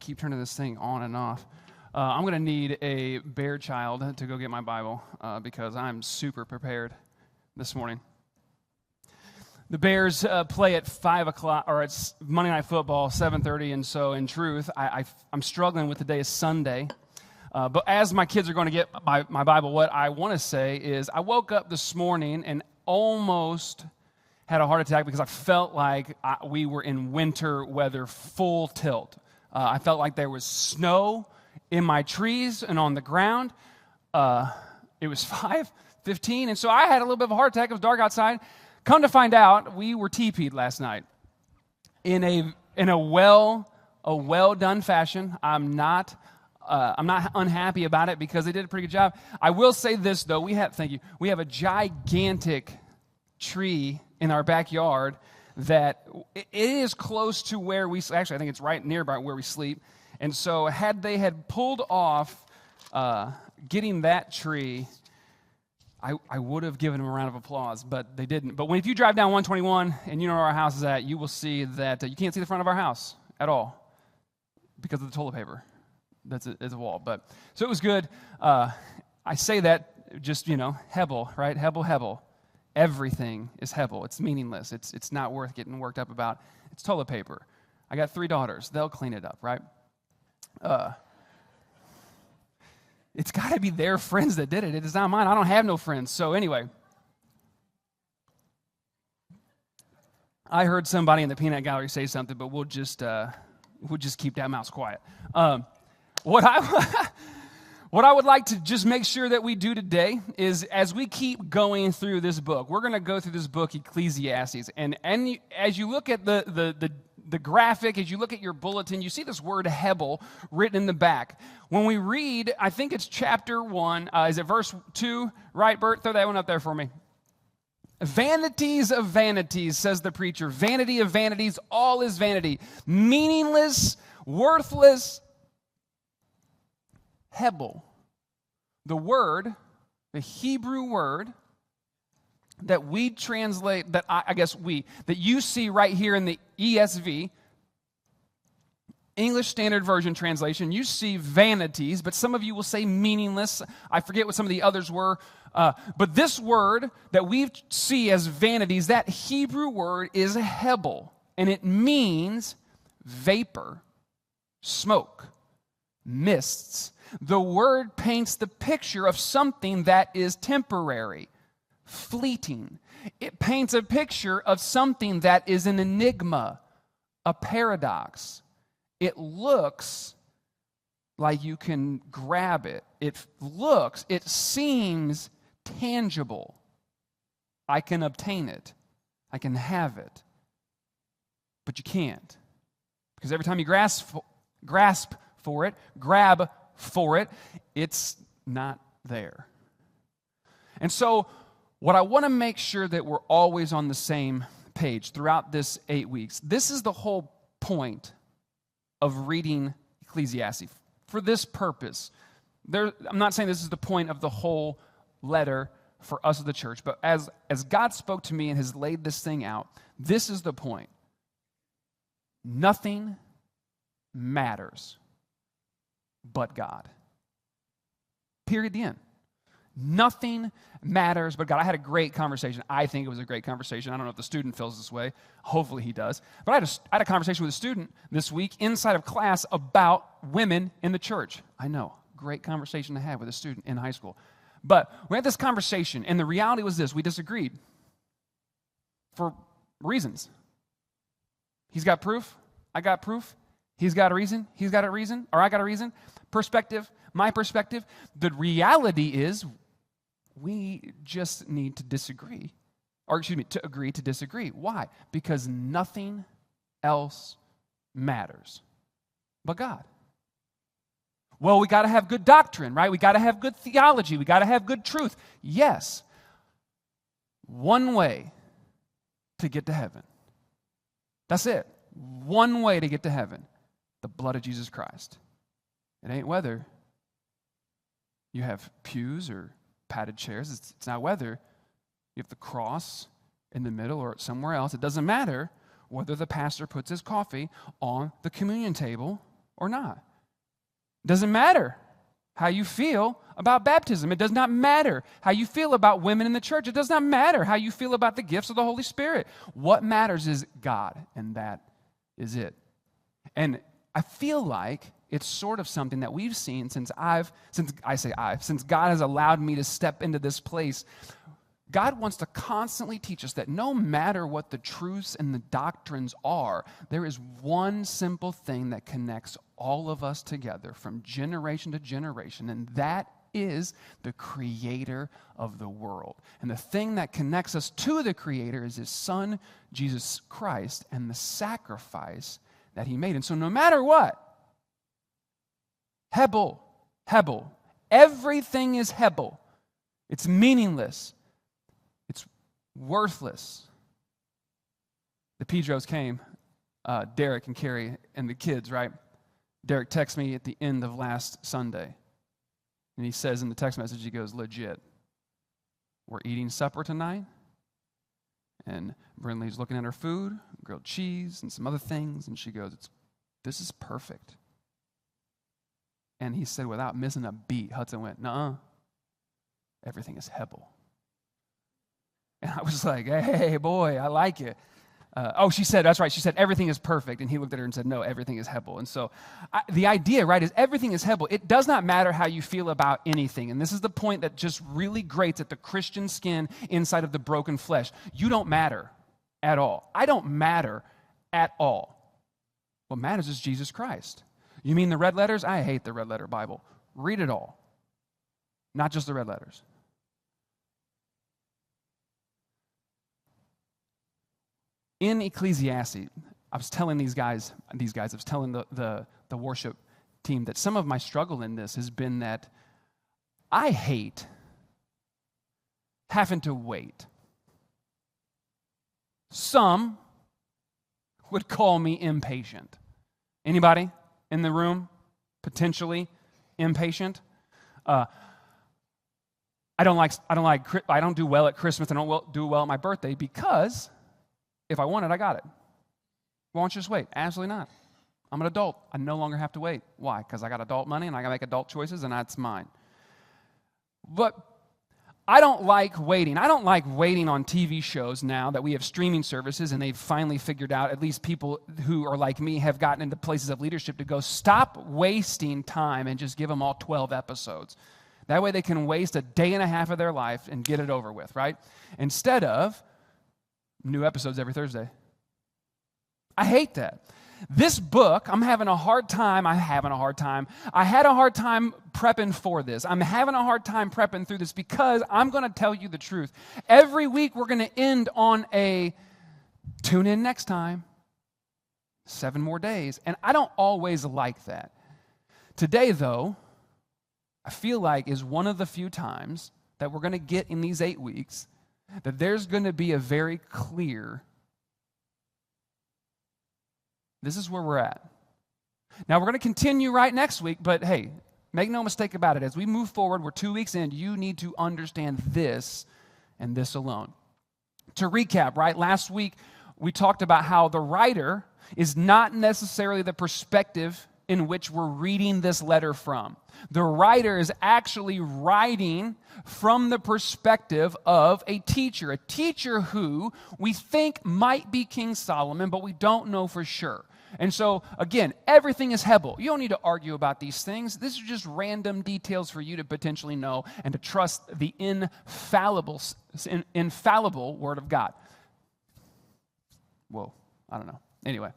keep turning this thing on and off. I'm going to need a bear child to go get my Bible because I'm super prepared this morning. The Bears play at 5 o'clock, or it's Monday Night Football, 7:30, and so in truth, I'm struggling with the day is Sunday. But as my kids are going to get my Bible, what I want to say is I woke up this morning and almost had a heart attack because I felt like we were in winter weather, full tilt. I felt like there was snow in my trees and on the ground. It was 5:15, and so I had a little bit of a heart attack. It was dark outside. Come to find out, we were TP'd last night in a well done fashion. I'm not unhappy about it because they did a pretty good job. I will say this though, we have a gigantic tree in our backyard that it is close to where we actually I think it's right nearby where we sleep. And so had they pulled off getting that tree, I would have given them a round of applause, but they didn't. But if you drive down 121 and you know where our house is at, you will see that you can't see the front of our house at all because of the toilet paper that's a wall. But so it was good. I say that just, Hebel, right? Hebel. Everything is Hebel. It's meaningless. It's not worth getting worked up about. It's toilet paper. I got 3 daughters. They'll clean it up, right? It's got to be their friends that did it. It is not mine. I don't have no friends. So anyway, I heard somebody in the peanut gallery say something, but we'll just keep that mouse quiet. What I would like to just make sure that we do today is, as we keep going through this book, we're going to go through this book, Ecclesiastes, and as you look at the graphic, as you look at your bulletin, you see this word Hebel written in the back. When we read, I think it's chapter 1, is it verse 2? Right, Bert? Throw that one up there for me. Vanities of vanities, says the preacher. Vanity of vanities, all is vanity. Meaningless, worthless. Hebel. The Hebrew word that we translate, that you see right here in the ESV, English Standard Version translation, you see vanities, but some of you will say meaningless. I forget what some of the others were. But this word that we see as vanities, that Hebrew word is Hebel, and it means vapor, smoke, mists. The word paints the picture of something that is temporary, fleeting. It paints a picture of something that is an enigma, a paradox. It looks like you can grab it. It seems tangible. I can obtain it. I can have it. But you can't. Because every time you grasp for it, grab for it, it's not there. And so what I want to make sure that we're always on the same page throughout this 8 weeks, this is the whole point of reading Ecclesiastes. For this purpose, I'm not saying this is the point of the whole letter for us as the church, but as God spoke to me and has laid this thing out, this is the point. Nothing matters but God. Period, the end. Nothing matters but God. I had a great conversation. I think it was a great conversation. I don't know if the student feels this way. Hopefully he does. But I had a conversation with a student this week inside of class about women in the church. I know, great conversation to have with a student in high school. But we had this conversation, and the reality was this. We disagreed for reasons. He's got proof. I got proof. He's got a reason. He's got a reason. Or I got a reason. Perspective. My perspective. The reality is we just need to disagree. To agree to disagree. Why? Because nothing else matters but God. Well, we got to have good doctrine, right? We got to have good theology. We got to have good truth. Yes. One way to get to heaven. That's it. One way to get to heaven. The blood of Jesus Christ. It ain't whether you have pews or padded chairs. It's not whether you have the cross in the middle or somewhere else. It doesn't matter whether the pastor puts his coffee on the communion table. or not. It doesn't matter how you feel about baptism. It does not matter how you feel about women in the church. It does not matter how you feel about the gifts of the Holy Spirit. What matters is God, and that is it. And I feel like it's sort of something that we've seen since God has allowed me to step into this place. God wants to constantly teach us that no matter what the truths and the doctrines are, there is one simple thing that connects all of us together from generation to generation, and that is the Creator of the world. And the thing that connects us to the Creator is His Son, Jesus Christ, and the sacrifice that He made. And so no matter what, Hebel, everything is Hebel. It's meaningless. It's worthless. The Pedros came, Derek and Carrie and the kids, right? Derek texted me at the end of last Sunday. And he says in the text message, he goes, legit, we're eating supper tonight. And Brinley's looking at her food, grilled cheese and some other things. And she goes, this is perfect. And he said, without missing a beat, Hudson went, nuh-uh, everything is Hebel. And I was like, hey, boy, I like it. She said, that's right. She said, everything is perfect. And he looked at her and said, no, everything is Hebel. And so the idea, right, is everything is Hebel. It does not matter how you feel about anything. And this is the point that just really grates at the Christian skin inside of the broken flesh. You don't matter at all. I don't matter at all. What matters is Jesus Christ. You mean the red letters? I hate the red letter Bible. Read it all, not just the red letters. In Ecclesiastes, I was telling I was telling the worship team that some of my struggle in this has been that I hate having to wait. Some would call me impatient. Anybody in the room potentially impatient? I don't do well at Christmas. I don't do well at my birthday because if I want it, I got it. Why don't you just wait? Absolutely not. I'm an adult. I no longer have to wait. Why? Because I got adult money and I got to make adult choices and that's mine. But I don't like waiting. I don't like waiting on TV shows now that we have streaming services and they've finally figured out, at least people who are like me have gotten into places of leadership to go, stop wasting time and just give them all 12 episodes. That way they can waste a day and a half of their life and get it over with, right? Instead of new episodes every Thursday. I hate that. This book, I had a hard time prepping for this. I'm having a hard time prepping through this because I'm going to tell you the truth. Every week we're going to end on a tune in next time, 7 more days. And I don't always like that. Today, though, I feel like is one of the few times that we're going to get in these 8 weeks that there's going to be a very clear, this is where we're at. Now, we're going to continue right next week, but hey, make no mistake about it. As we move forward, we're 2 weeks in, you need to understand this and this alone. To recap, right, last week we talked about how the writer is not necessarily the perspective in which we're reading this letter from. The writer is actually writing from the perspective of a teacher who we think might be King Solomon, but we don't know for sure. And so, again, everything is Hebel. You don't need to argue about these things. This is just random details for you to potentially know and to trust the infallible Word of God. Whoa, I don't know. Anyway.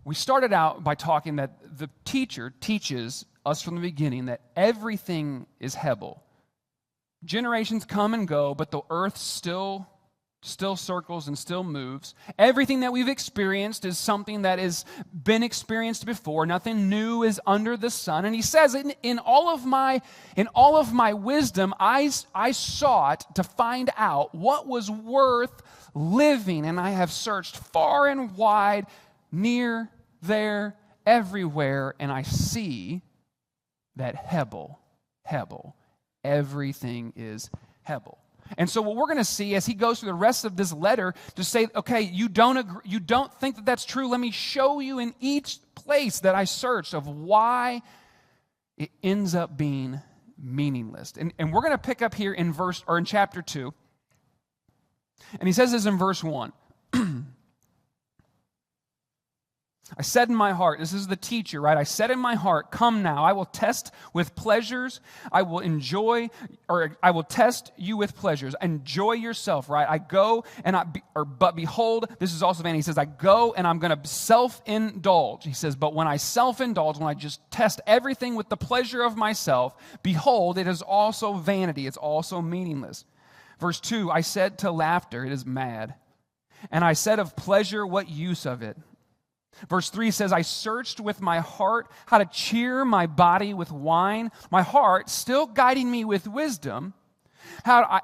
We started out by talking that the teacher teaches us from the beginning that everything is Hebel. Generations come and go, but the earth still circles and still moves. Everything that we've experienced is something that has been experienced before. Nothing new is under the sun. And he says, in all of my wisdom, I sought to find out what was worth living, and I have searched far and wide, near, there, everywhere, and I see that Hebel, everything is Hebel. And so what we're going to see as he goes through the rest of this letter to say, okay, you don't agree, you don't think that that's true. Let me show you in each place that I searched of why it ends up being meaningless. And we're going to pick up here in chapter 2. And he says this in verse 1. I said in my heart, this is the teacher, right? I said in my heart, come now, I will test with pleasures. I will test you with pleasures. Enjoy yourself, right? I go but behold, this is also vanity. He says, I go and I'm going to self-indulge. He says, but when I self-indulge, when I just test everything with the pleasure of myself, behold, it is also vanity. It's also meaningless. Verse 2, I said to laughter, it is mad. And I said of pleasure, what use of it? Verse 3 says, I searched with my heart how to cheer my body with wine, my heart still guiding me with wisdom, how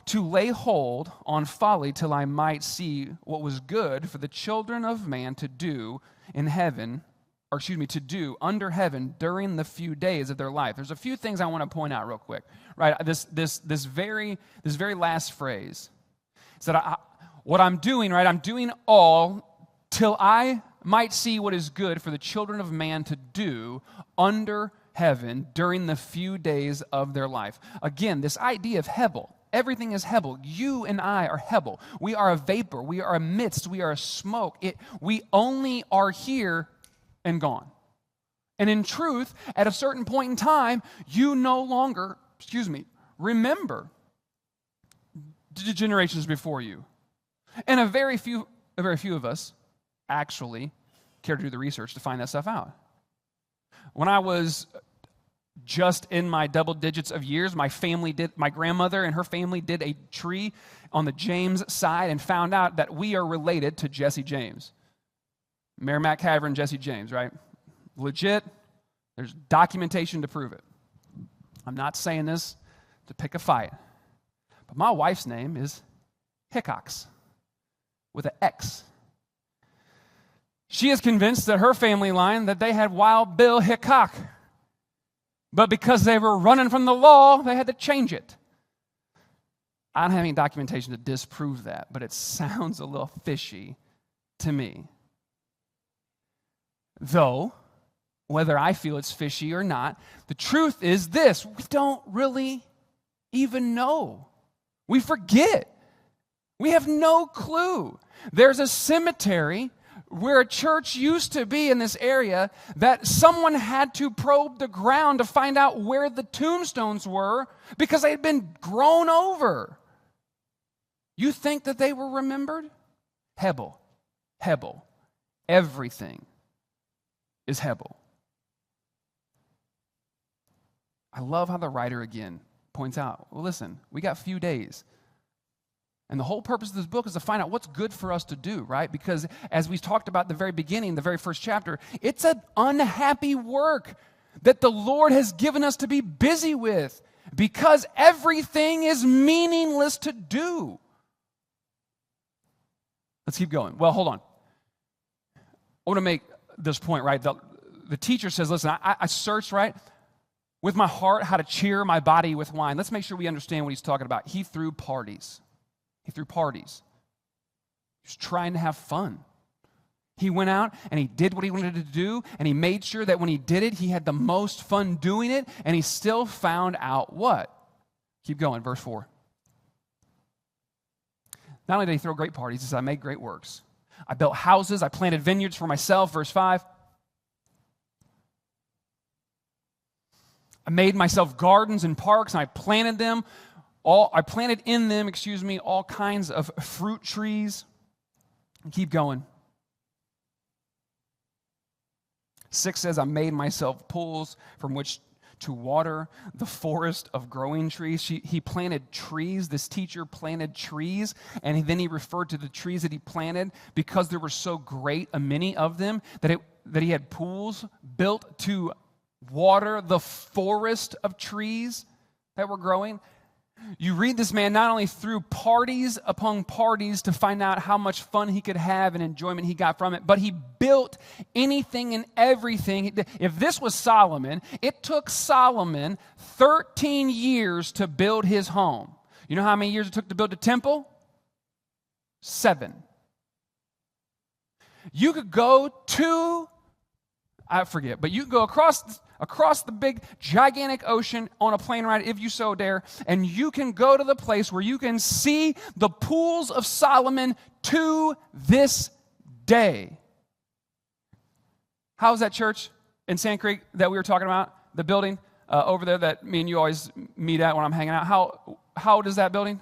to lay hold on folly till I might see what was good for the children of man to do to do under heaven during the few days of their life. There's a few things I want to point out real quick, right? This very last phrase is that what I'm doing, right? I'm doing all till I might see what is good for the children of man to do under heaven during the few days of their life. Again, this idea of Hebel. Everything is Hebel. You and I are Hebel. We are a vapor. We are a mist. We are a smoke. We only are here and gone. And in truth, at a certain point in time, you no longer, remember the generations before you. And a very few of us actually care to do the research to find that stuff out. When I was just in my double digits of years, my grandmother and her family did a tree on the James side and found out that we are related to Jesse James. Merrimack Cavern, Jesse James, right? Legit. There's documentation to prove it. I'm not saying this to pick a fight, but my wife's name is Hickox with an X. She is convinced that her family line, that they had Wild Bill Hickok. But because they were running from the law, they had to change it. I don't have any documentation to disprove that, but it sounds a little fishy to me. Though, whether I feel it's fishy or not, the truth is this: we don't really even know. We forget. We have no clue. There's a cemetery where a church used to be in this area that someone had to probe the ground to find out where the tombstones were because they had been grown over. You think that they were remembered? Hebel. Everything is Hebel. I love how the writer again points out, well, listen, we got few days. And the whole purpose of this book is to find out what's good for us to do, right? Because as we talked about at the very beginning, the very first chapter, it's an unhappy work that the Lord has given us to be busy with because everything is meaningless to do. Let's keep going. Well, hold on. I want to make this point, right? The teacher says, listen, I searched, right, with my heart how to cheer my body with wine. Let's make sure we understand what he's talking about. He threw parties. He was trying to have fun. He went out and he did what he wanted to do, and he made sure that when he did it, he had the most fun doing it, and he still found out what? Keep going, verse 4. Not only did he throw great parties, he said, I made great works. I built houses, I planted vineyards for myself, verse 5. I made myself gardens and parks, and I planted in them all kinds of fruit trees. Keep going. 6 says, I made myself pools from which to water the forest of growing trees. He planted trees. This teacher planted trees, and then he referred to the trees that he planted because there were so great a many of them that he had pools built to water the forest of trees that were growing. You read this man not only threw parties upon parties to find out how much fun he could have and enjoyment he got from it, but he built anything and everything. If this was Solomon, it took Solomon 13 years to build his home. You know how many years it took to build a temple? 7. You could go to, I forget, but you could go across the big, gigantic ocean on a plane ride if you so dare, and you can go to the place where you can see the pools of Solomon to this day. How's that church in Sand Creek that we were talking about? The building over there that me and you always meet at when I'm hanging out. How old is that building?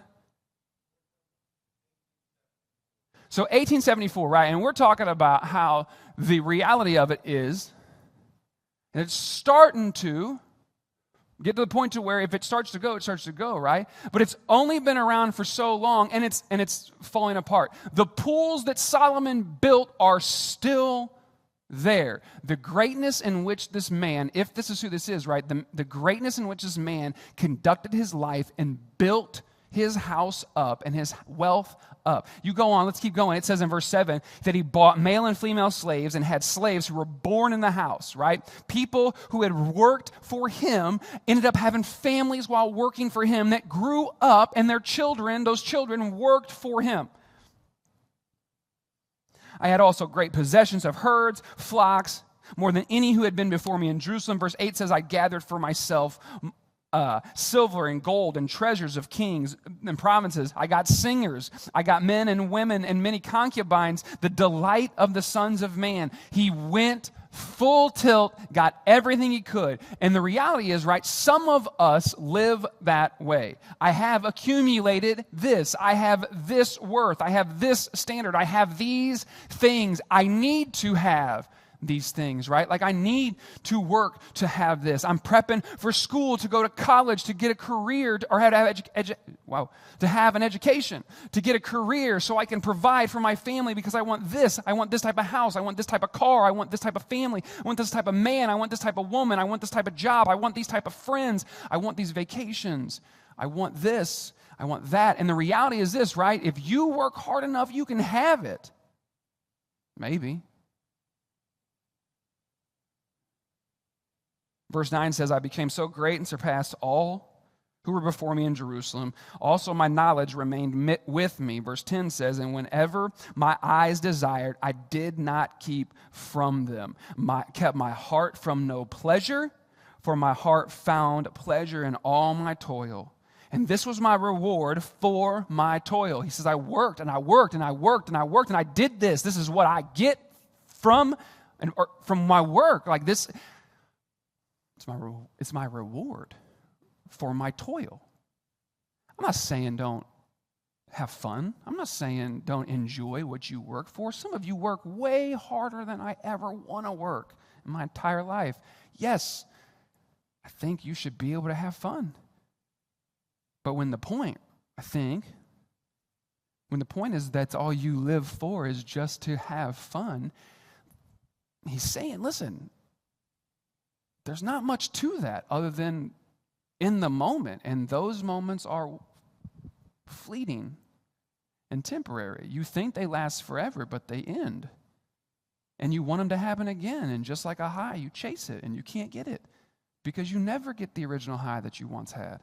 So 1874, right? And we're talking about how the reality of it is, and it's starting to get to the point to where if it starts to go, it starts to go, right? But it's only been around for so long, and it's falling apart. The pools that Solomon built are still there. The greatness in which this man, if this is who this is, right? The greatness in which this man conducted his life and built his house up and his wealth up. You go on, let's keep going. It says in verse 7 that he bought male and female slaves and had slaves who were born in the house, right? People who had worked for him ended up having families while working for him that grew up, and their children, those children worked for him. I had also great possessions of herds, flocks, more than any who had been before me in Jerusalem. Verse 8 says, I gathered for myself silver and gold and treasures of kings and provinces. I got singers. I got men and women and many concubines, the delight of the sons of man. He went full tilt, got everything he could. And the reality is, right, some of us live that way. I have accumulated this. I have this worth. I have this standard. I have these things. I need to have these things, right? Like I need to work to have this. I'm prepping for school, to go to college, to get a career, or to have an education, to get a career so I can provide for my family because I want this. I want this type of house. I want this type of car. I want this type of family. I want this type of man. I want this type of woman. I want this type of job. I want these type of friends. I want these vacations. I want this. I want that. And the reality is this, right? If you work hard enough, you can have it. Maybe. Verse 9 says, I became so great and surpassed all who were before me in Jerusalem. Also my knowledge remained with me. Verse 10 says, and whenever my eyes desired, I did not keep from them. Kept my heart from no pleasure, for my heart found pleasure in all my toil. And this was my reward for my toil. He says, I worked and I worked and I worked and I worked and I did this. This is what I get from my work. Like this. It's my reward for my toil. I'm not saying don't have fun. I'm not saying don't enjoy what you work for. Some of you work way harder than I ever want to work in my entire life. Yes, I think you should be able to have fun. But the point is that's all you live for is just to have fun, he's saying, listen, there's not much to that other than in the moment, and those moments are fleeting and temporary. You think they last forever, but they end. And you want them to happen again, and just like a high, you chase it, and you can't get it because you never get the original high that you once had.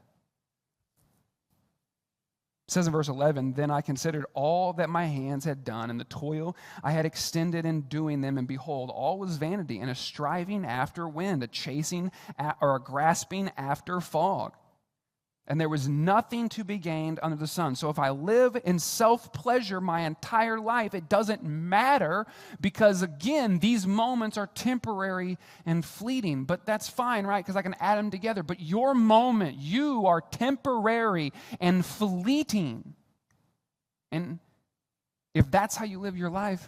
It says in verse 11, then I considered all that my hands had done and the toil I had extended in doing them, and behold, all was vanity and a striving after wind, a chasing or a grasping after fog. And there was nothing to be gained under the sun. So if I live in self-pleasure my entire life, it doesn't matter because, again, these moments are temporary and fleeting. But that's fine, right? Because I can add them together. But your moment, you are temporary and fleeting. And if that's how you live your life,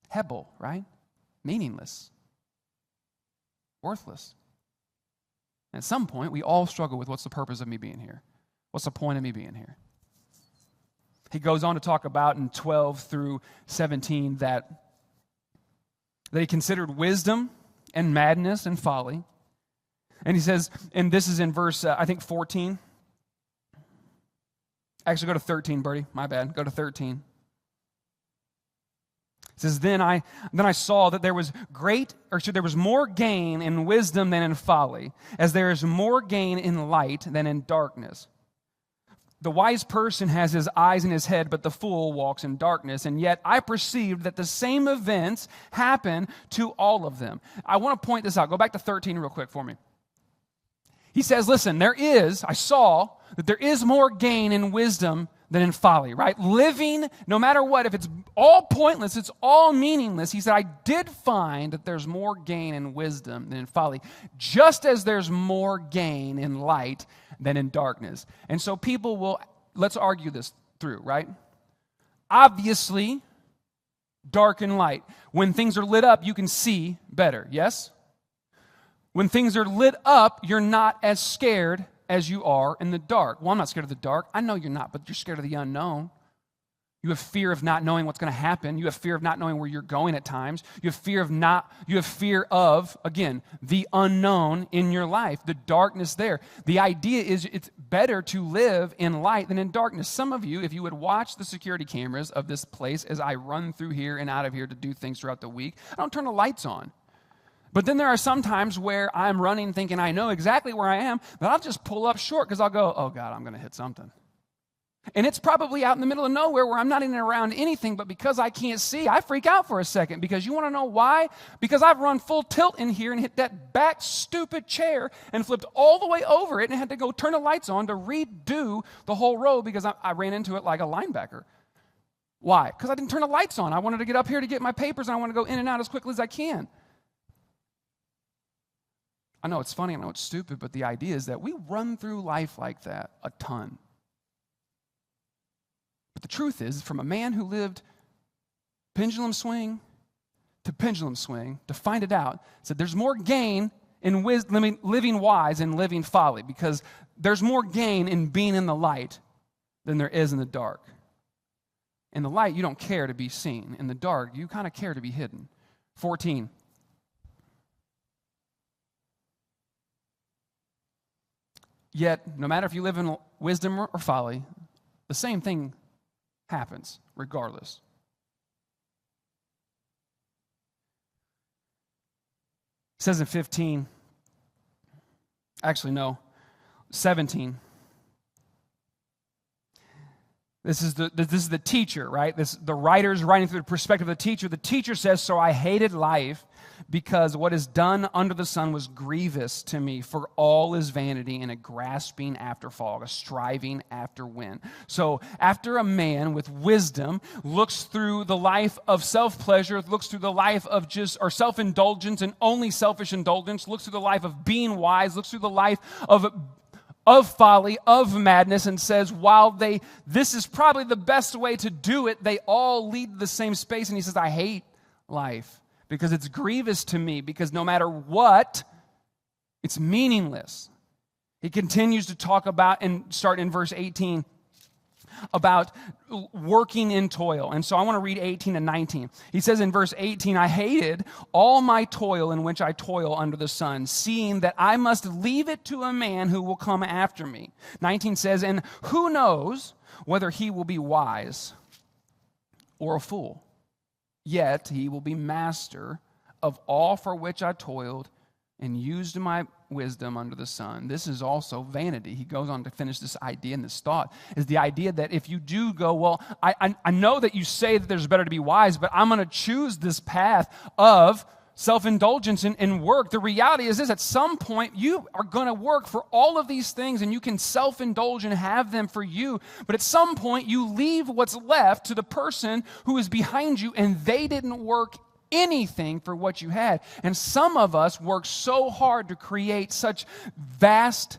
hebel, right? Meaningless. Worthless. At some point, we all struggle with what's the purpose of me being here? What's the point of me being here? He goes on to talk about in 12 through 17 that he considered wisdom and madness and folly. And he says, and this is in verse, 14. Actually, go to 13, Bertie. My bad. Go to 13. It says, then I saw that there was more gain in wisdom than in folly, as there is more gain in light than in darkness. The wise person has his eyes in his head, but the fool walks in darkness. And yet I perceived that the same events happen to all of them. I want to point this out. Go back to 13 real quick for me. He says, listen, I saw that there is more gain in wisdom than in folly, right? Living, no matter what, if it's all pointless, it's all meaningless. He said, I did find that there's more gain in wisdom than in folly, just as there's more gain in light than in darkness. And so people will, let's argue this through, right? Obviously, dark and light. When things are lit up, you can see better, yes? When things are lit up, you're not as scared as you are in the dark. Well, I'm not scared of the dark. I know you're not, but you're scared of the unknown. You have fear of not knowing what's going to happen. You have fear of not knowing where you're going at times. You have fear of, again, the unknown in your life, the darkness there. The idea is it's better to live in light than in darkness. Some of you, if you would watch the security cameras of this place as I run through here and out of here to do things throughout the week, I don't turn the lights on. But then there are some times where I'm running thinking I know exactly where I am, but I'll just pull up short because I'll go, oh God, I'm going to hit something. And it's probably out in the middle of nowhere where I'm not even around anything, but because I can't see, I freak out for a second. Because you want to know why? Because I've run full tilt in here and hit that back stupid chair and flipped all the way over it and had to go turn the lights on to redo the whole row because I ran into it like a linebacker. Why? Because I didn't turn the lights on. I wanted to get up here to get my papers and I want to go in and out as quickly as I can. I know it's funny, I know it's stupid, but the idea is that we run through life like that a ton. But the truth is, from a man who lived pendulum swing to pendulum swing, to find it out, said there's more gain in living wise and living folly, because there's more gain in being in the light than there is in the dark. In the light, you don't care to be seen. In the dark, you kind of care to be hidden. 14. Yet, no matter if you live in wisdom or folly, the same thing happens regardless. It says in 15, actually no, 17. This is the teacher, right? The writer's writing through the perspective of the teacher. The teacher says, so I hated life because what is done under the sun was grievous to me, for all is vanity and a grasping after fog, a striving after wind. So after a man with wisdom looks through the life of self-pleasure, looks through the life of self-indulgence and only selfish indulgence, looks through the life of being wise, looks through the life of folly, of madness, and says, while this is probably the best way to do it, they all lead to the same space. And he says, I hate life because it's grievous to me, because no matter what, it's meaningless. He continues to talk about, and start in verse 18, about working in toil. And so I want to read 18 and 19. He says in verse 18, I hated all my toil in which I toil under the sun, seeing that I must leave it to a man who will come after me. 19 says, and who knows whether he will be wise or a fool? Yet he will be master of all for which I toiled and used my wisdom under the sun. This is also vanity. He goes on to finish this idea, and this thought is the idea that if you do go, well, I know that you say that there's better to be wise, but I'm going to choose this path of self-indulgence and work. The reality is this: at some point you are going to work for all of these things and you can self-indulge and have them for you, but at some point you leave what's left to the person who is behind you, and they didn't work anything for what you had. And some of us work so hard to create such vast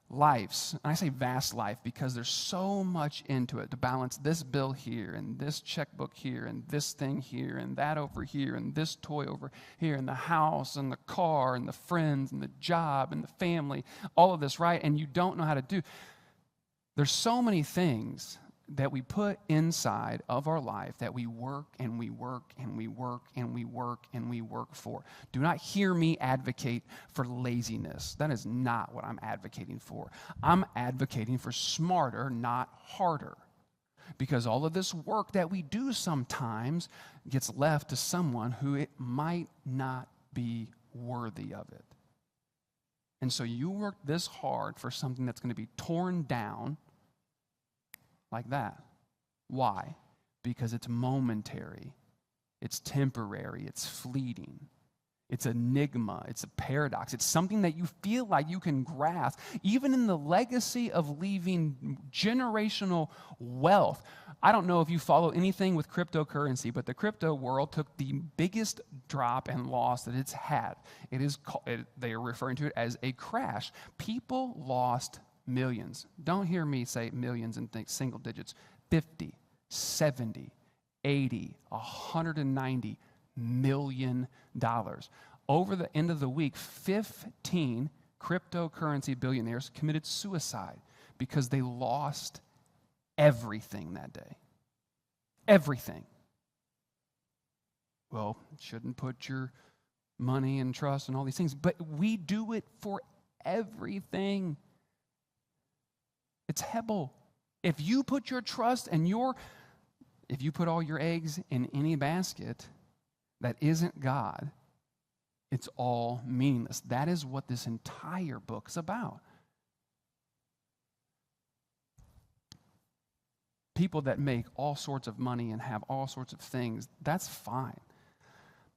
lives. And I say vast life because there's so much into it to balance this bill here and this checkbook here and this thing here and that over here and this toy over here and the house and the car and the friends and the job and the family, all of this, right? And you don't know how to do. There's so many things that we put inside of our life that we work and we work and we work and we work and we work for. Do not hear me advocate for laziness. That is not what I'm advocating for. I'm advocating for smarter, not harder. Because all of this work that we do sometimes gets left to someone who it might not be worthy of it. And so you work this hard for something that's going to be torn down like that. Why? Because it's momentary, it's temporary, it's fleeting. It's an enigma, it's a paradox. It's something that you feel like you can grasp, even in the legacy of leaving generational wealth. I don't know if you follow anything with cryptocurrency, but the crypto world took the biggest drop and loss that it's had. They are referring to it as a crash. People lost millions. Don't hear me say millions and think single digits. 50, 70, 80, 190 million dollars. Over the end of the week, 15 cryptocurrency billionaires committed suicide because they lost everything that day. Everything. Well, shouldn't put your money in trust and all these things, but we do it for everything. It's Hebel. If you put your trust and if you put all your eggs in any basket that isn't God, it's all meaningless. That is what this entire book is about. People that make all sorts of money and have all sorts of things, that's fine.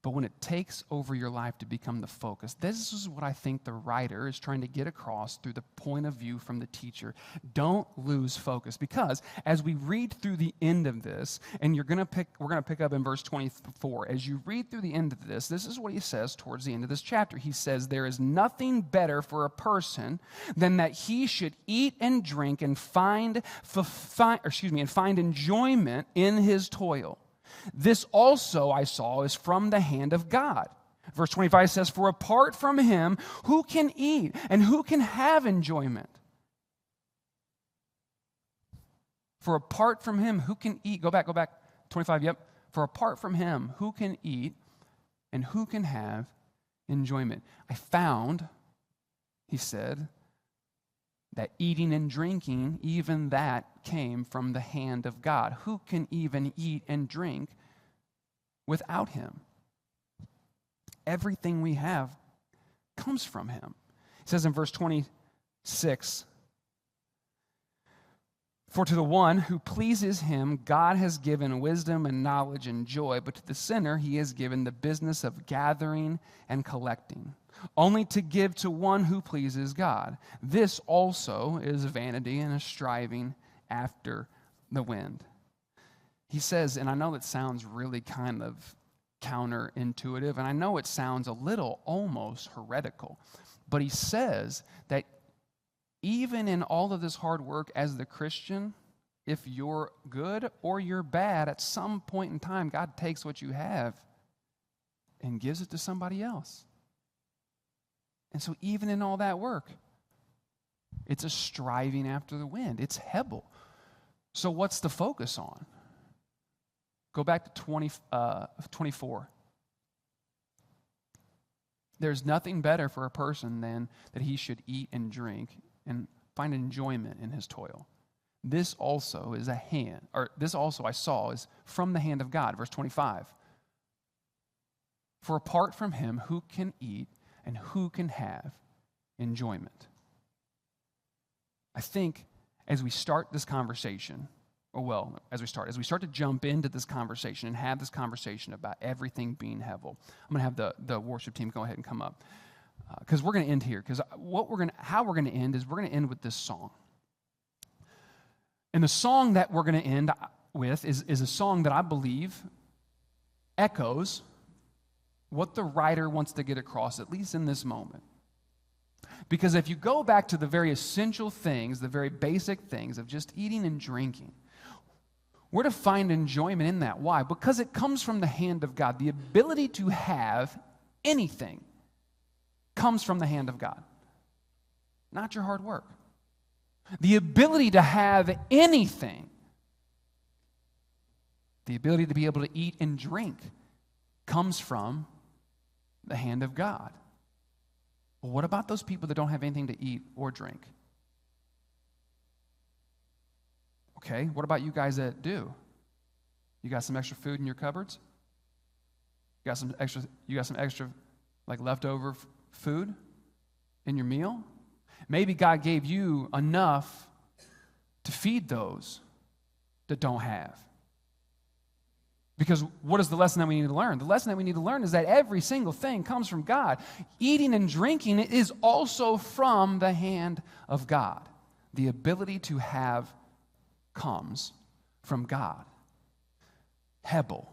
But when it takes over your life to become the focus, this is what I think the writer is trying to get across through the point of view from the teacher. Don't lose focus, because as we read through the end of this, and we're going to pick up in verse 24. As you read through the end of this is what he says towards the end of this chapter. He says, "There is nothing better for a person than that he should eat and drink and find enjoyment in his toil. This also I saw is from the hand of God." Verse 25 says, "For apart from him, who can eat and who can have enjoyment?" For apart from him, who can eat? Go back. 25, yep. For apart from him, who can eat and who can have enjoyment? I found, he said, that eating and drinking, even that came from the hand of God. Who can even eat and drink without him? Everything we have comes from him. It says in verse 26, "For to the one who pleases him, God has given wisdom and knowledge and joy, but to the sinner he has given the business of gathering and collecting, only to give to one who pleases God. This also is vanity and a striving after the wind." He says, and I know that sounds really kind of counterintuitive, and I know it sounds a little almost heretical, but he says that even in all of this hard work as the Christian, if you're good or you're bad, at some point in time, God takes what you have and gives it to somebody else. And so even in all that work, it's a striving after the wind. It's Hebel. So what's the focus on? Go back to 24. "There's nothing better for a person than that he should eat and drink and find enjoyment in his toil. This also I saw is from the hand of God." Verse 25. "For apart from him, who can eat and who can have enjoyment?" I think as we start this conversation, as we start to jump into this conversation and have this conversation about everything being Hebel, I'm going to have the worship team go ahead and come up, because we're going to end here. Because how we're going to end is we're going to end with this song. And the song that we're going to end with is a song that I believe echoes what the writer wants to get across, at least in this moment. Because if you go back to the very essential things, the very basic things of just eating and drinking, we're to find enjoyment in that. Why? Because it comes from the hand of God. The ability to have anything comes from the hand of God, not your hard work. The ability to have anything, the ability to be able to eat and drink, comes from the hand of God. Well, what about those people that don't have anything to eat or drink? Okay, what about you guys that do? You got some extra food in your cupboards? You got some extra like leftover food? in your meal. Maybe God gave you enough to feed those that don't have. Because what is the lesson that we need to learn? The lesson that we need to learn is that every single thing comes from God. Eating and drinking is also from the hand of God. The ability to have comes from God. Hebel.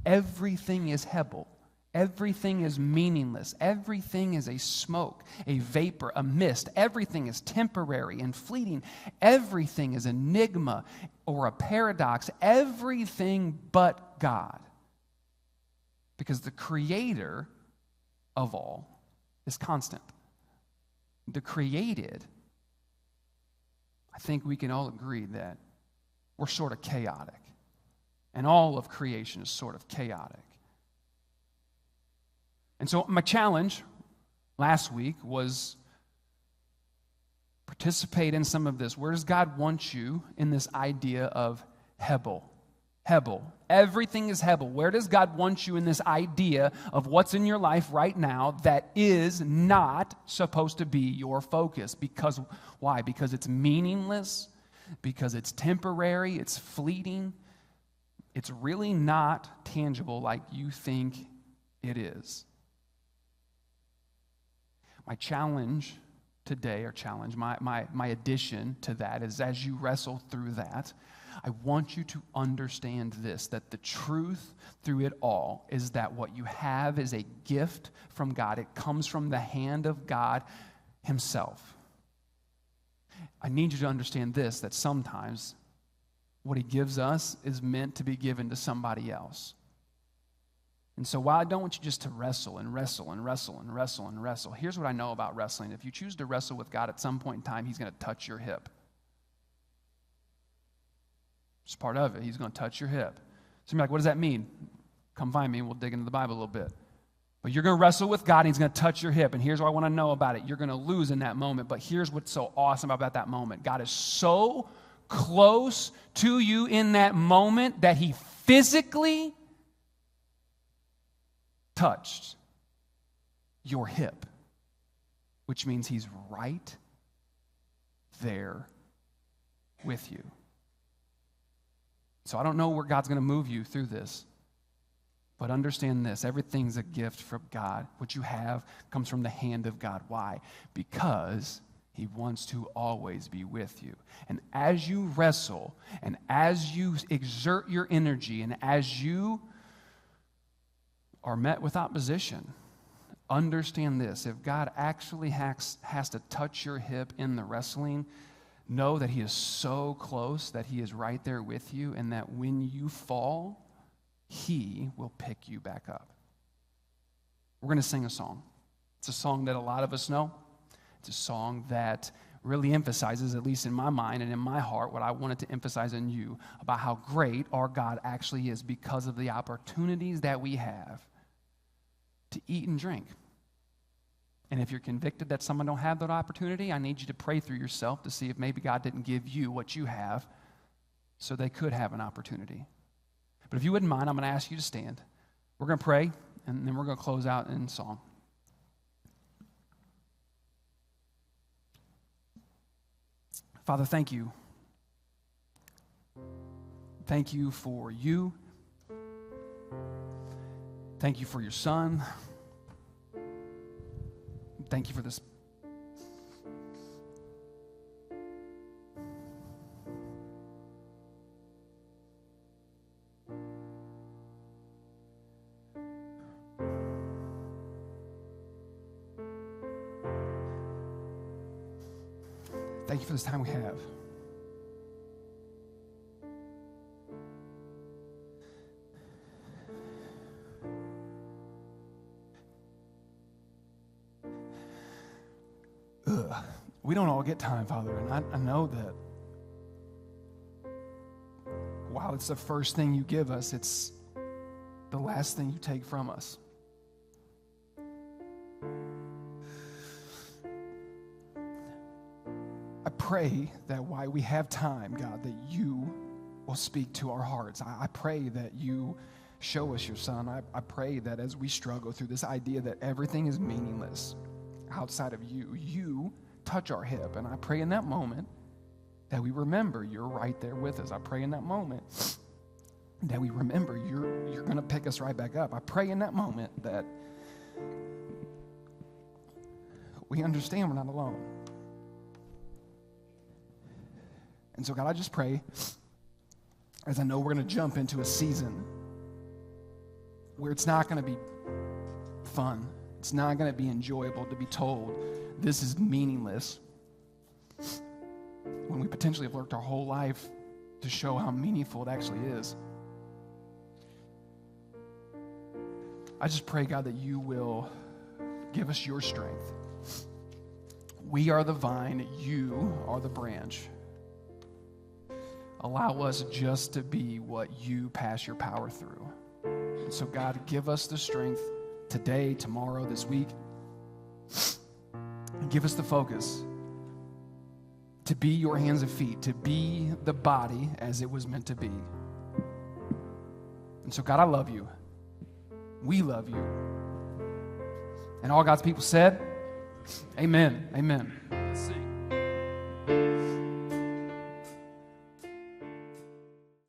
Everything is Hebel. Everything is meaningless. Everything is a smoke, a vapor, a mist. Everything is temporary and fleeting. Everything is enigma or a paradox. Everything but God. Because the creator of all is constant. The created, I think we can all agree that we're sort of chaotic. And all of creation is sort of chaotic. And so my challenge last week was participate in some of this. Where does God want you in this idea of Hebel? Everything is Hebel. Where does God want you in this idea of what's in your life right now that is not supposed to be your focus? Because why? Because it's meaningless, because it's temporary, it's fleeting. It's really not tangible like you think it is. My challenge today, my addition to that is as you wrestle through that, I want you to understand this, that the truth through it all is that what you have is a gift from God. It comes from the hand of God himself. I need you to understand this, that sometimes what he gives us is meant to be given to somebody else. And so while I don't want you just to wrestle, here's what I know about wrestling. If you choose to wrestle with God at some point in time, he's going to touch your hip. It's part of it. He's going to touch your hip. So you're like, what does that mean? Come find me and we'll dig into the Bible a little bit. But you're going to wrestle with God and he's going to touch your hip. And here's what I want to know about it. You're going to lose in that moment. But here's what's so awesome about that moment. God is so close to you in that moment that he physically touched your hip, which means he's right there with you. So I don't know where God's going to move you through this, but understand this. Everything's a gift from God. What you have comes from the hand of God. Why? Because he wants to always be with you. And as you wrestle, and as you exert your energy, and as you are met with opposition, understand this. If God actually has to touch your hip in the wrestling, know that he is so close, that he is right there with you, and that when you fall, he will pick you back up. We're going to sing a song. It's a song that a lot of us know. It's a song that really emphasizes, at least in my mind and in my heart, what I wanted to emphasize in you about how great our God actually is because of the opportunities that we have to eat and drink. And if you're convicted that someone don't have that opportunity, I need you to pray through yourself to see if maybe God didn't give you what you have so they could have an opportunity. But if you wouldn't mind, I'm going to ask you to stand. We're going to pray, and then we're going to close out in song. Father, thank you. Thank you for you. Thank you for your son. Thank you for this. Thank you for this time we have. We don't all get time, Father, and I know that while it's the first thing you give us, it's the last thing you take from us. I pray that while we have time, God, that you will speak to our hearts. I pray that you show us your son. I pray that as we struggle through this idea that everything is meaningless outside of you, you touch our hip. And I pray in that moment that we remember you're right there with us. I pray in that moment that we remember you're going to pick us right back up. I pray in that moment that we understand we're not alone. And so, God, I just pray, as I know we're going to jump into a season where it's not going to be fun. It's not going to be enjoyable to be told this is meaningless when we potentially have worked our whole life to show how meaningful it actually is. I just pray, God, that you will give us your strength. We are the vine, you are the branch. Allow us just to be what you pass your power through. And so, God, give us the strength today, tomorrow, this week. And give us the focus to be your hands and feet, to be the body as it was meant to be. And so, God, I love you. We love you. And all God's people said, amen. Amen.